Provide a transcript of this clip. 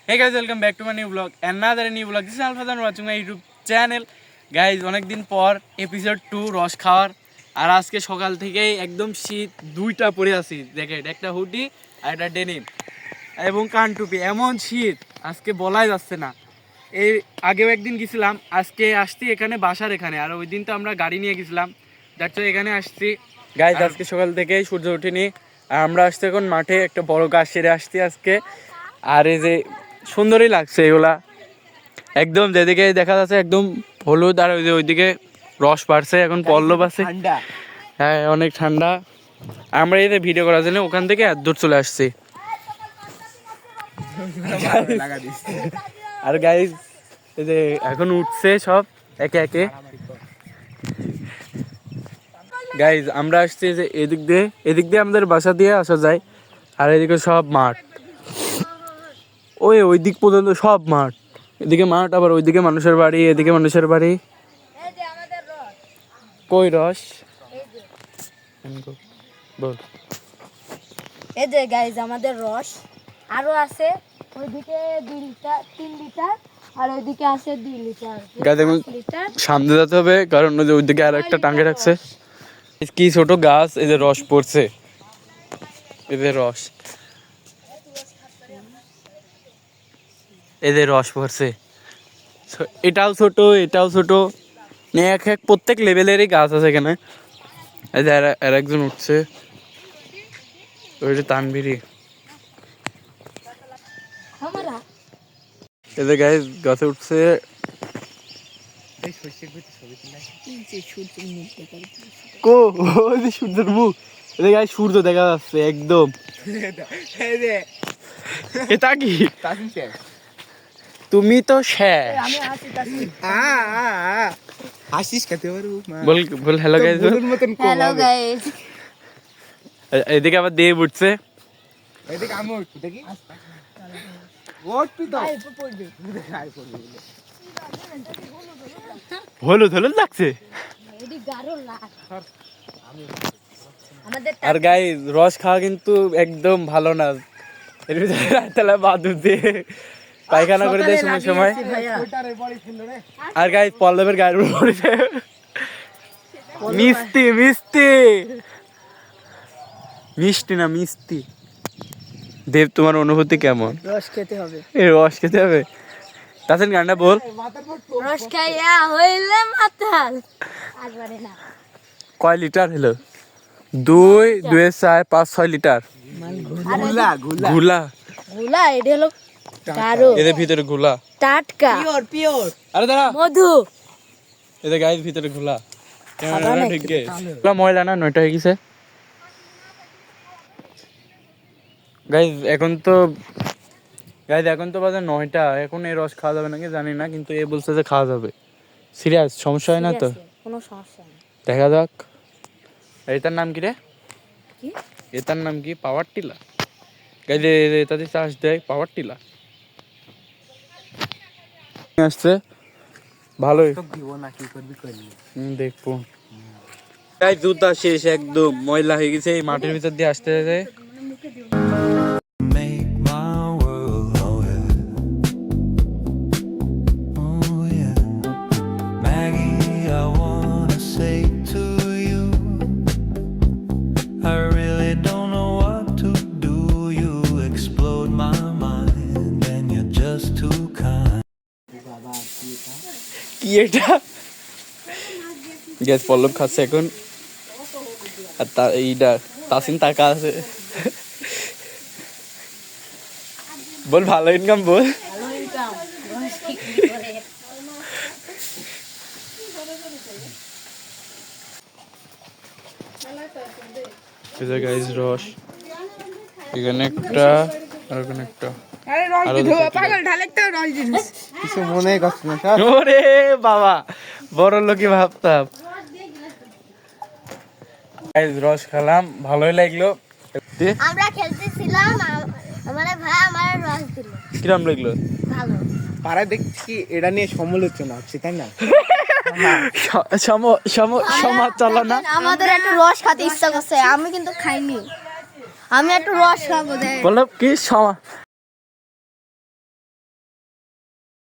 Hey guys, welcome back to my new vlog. Another new vlog. This is Alfazan watching my YouTube channel. Guys, অনেকদিন পর episode 2 রস খাওয়ার। আর আজকে সকাল থেকেই একদম শীত দুইটা পরে আছি। দেখেন একটা হুডি আর একটা ডেনিম এবং কান টুপি। এমন শীত আজকে বলাই যাচ্ছে না। এই আগেও একদিন গেছিলাম, আজকে আসছি এখানে বাসার এখানে। আর ওই দিন তো আমরা গাড়ি নিয়ে গেছিলাম, যাচ্ছে এখানে আসছি। গাইজ আজকে সকাল থেকেই সূর্য ওঠেনি আর আমরা আসছি এখন মাঠে একটা বড় গাছ সেরে আসছি আজকে। আর এই যে সুন্দরই লাগছে এগুলা, একদম যেদিকে দেখা যাচ্ছে একদম হলুদ আর ওইদিকে রস পাড়ছে, এখন পল্লব আছে। হ্যাঁ অনেক ঠান্ডা। আমরা এই যে ভিডিও করার জন্য ওখান থেকে এত দূর চলে আসছি। আর গাইজ এই যে এখন উঠছে সব একে একে। গাইজ আমরা আসছি যে এদিক দিয়ে আমাদের বাসা দিয়ে আসা যায়। আর এদিকে সব মাঠ, ওই দিক পর্যন্ত সব মাঠ। এদিকে মাঠ, আবার ওইদিকে মানুষের বাড়ি, এদিকে মানুষের বাড়ি। কই রস বল। এই যে গাইজ আমাদের রস আরো আছে, ওইদিকে 2 লিটার 3 লিটার আর ওইদিকে আছে 2 লিটার। গাছ এখন সামনে যেতে হবে, কারণ ওইদিকে আর একটা টাঙ্গে রাখছে। কি ছোট গাছ, এই যে রস পড়ছে, এই যে রস, এই যে রস পড়ছে। এটাও ছোট, এটাও ছোট, এক এক প্রত্যেক লেভেলেরই গাছ আছে এখানে। এই যে আর একজন উঠছে, ওই যে তানবিরি। এই যে গাছ গাছে উঠছে। সূর্যের মুখ, এই গাছ সূর্য দেখা যাচ্ছে একদম। এটা কি তুমি তো শেষ। হাসিস খেতে পারবো বল হ্যালো গাইস। Hello guys. এদিকে আবার দেব উঠছে। এদিকে আমি উঠছি দেখি। ওঠবি তো। হলুদ হলুদ লাগছে। আর গাইস রস খাওয়া কিন্তু একদম ভালো না। এর ভিতরে রাতবেলা বাদু দিয়ে পায়খানা করে দেয় সময় সময়। আর গাইস পল্লবের গায়ের উপর পড়েছে মিষ্টি মিষ্টি মিষ্টি না মিষ্টি। দেব তোমার অনুভূতি কেমন? রস খেতে হবে, এই রস খেতে হবে। তাছেন গানটা বল। রস খাইয়া হইলে মাতাল আসবারে না। কয় লিটার হলো? 2 2 4 5 6 লিটার গুলা গুলা গুলা। গুলা এটা হলো কারো, এদের ভিতরে গুলা টাটকা পিওর পিওর। আরে দাঁড়া, মধু। এদের গায়ের ভিতরে গুলা ঠিক গুলা ময়লা না, 9টা হয়ে গেছে। গাইজ এখন তো বাজে 9টা। এখন এই রস খাওয়া যাবে নাকি জানি না, কিন্তু এ বলছে যে খাওয়া যাবে। সিরিয়াস সমস্যা হয় না তো? কোনো সমস্যা নেই, দেখা যাক। এটার নাম কি রে? কি এটার নাম কি? পাওয়ার টিলা। গাইজ এটাতে চাষ দেয় পাওয়ার টিলা। আসছে ভালোই দিব না, কি করবি করবি। দেখবো। গাইজ জুতা শেষ, একদম ময়লা হয়ে গেছে। এই মাটির ভিতর দিয়ে আসতে যেতে কি এটা। গ্যাস পল্লব খাচ্ছে এখন। আর এইটা তাসিন টাকা আছে। বল ভালো ইনকাম বল। গাইস রস এখানে একটা আর এখানে একটা। কিছু মনে করছ না স্যার? ওরে বাবা, বড় লোকই ভাবতাম। গাইস রস খেলাম, ভালোই লাগলো। আমরা খেলতেছিলাম, আমারে ভাই আমার রস দিল। কিরম লাগলো? ভালো। পাড়ায় দেখছি এটা নিয়ে সমালোচনা হচ্ছে, তাই না? সমালোচনা। আমাদের একটু রস খেতে ইচ্ছা করছে, আমি কিন্তু খাইনি। আমি একটু রস খাবো। বলো কি